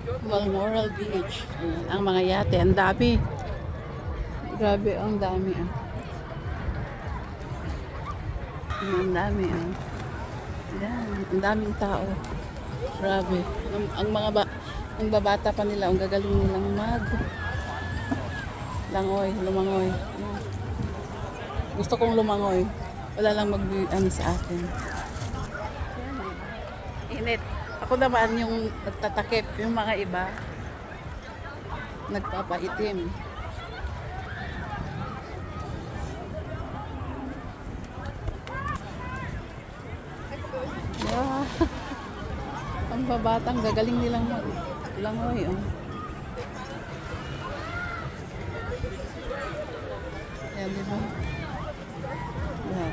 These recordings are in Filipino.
Balmoral Beach. Ayan, ang mga yate, ang dami. Grabe, ang dami. Ang dami. Ayan, ang daming tao. Grabe. Ang babata pa nila, ang gagaling nilang lumangoy. Ayan. Gusto kong lumangoy. Wala lang sa akin. Init. Ako naman yung nagtatakip, yung mga iba nagpapaitim. Yeah. Ang babatang gagaling nilang langoy. Ayan, diba? Yeah.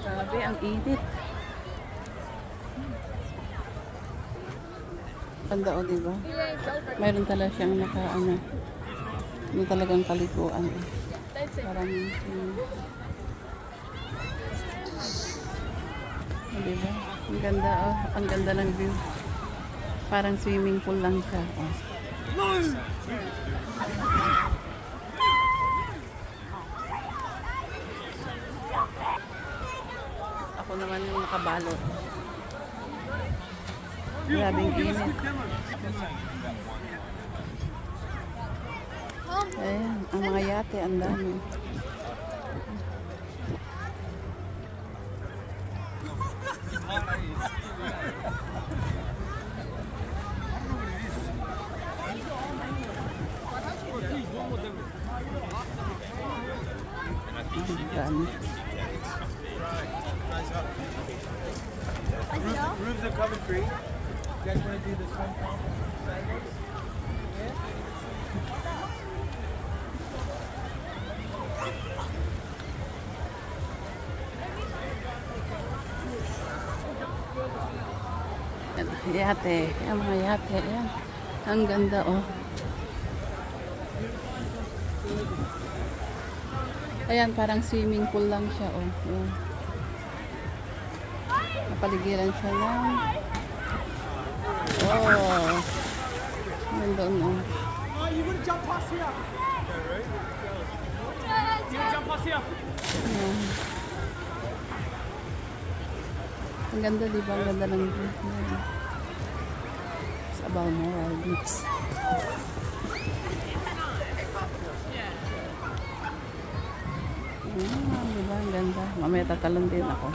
Grabe, ang init. Ganda, o, diba? Mayroon talaga siyang yung talagang kalikuan. Parang, diba? Ang ganda, ang ganda ng view. Parang swimming pool lang siya. Ako naman yung nakabalot. Grabing init. Ayan, ang mga yate, ang dami. Rooms are coming free. You guys want to do this one sideways? Yeah? Yate, ang mga yate, ayan. Ang ganda, Ayan, parang swimming pool lang siya, Ayan. Napaligiran siya lang. Nandun, You would jump past here. You jump past here. Ayan. Ang ganda, diba? Ang ganda ng view. Sa Balmoral Beach. Diba? Ang ganda. Mamaya tatalon din ako.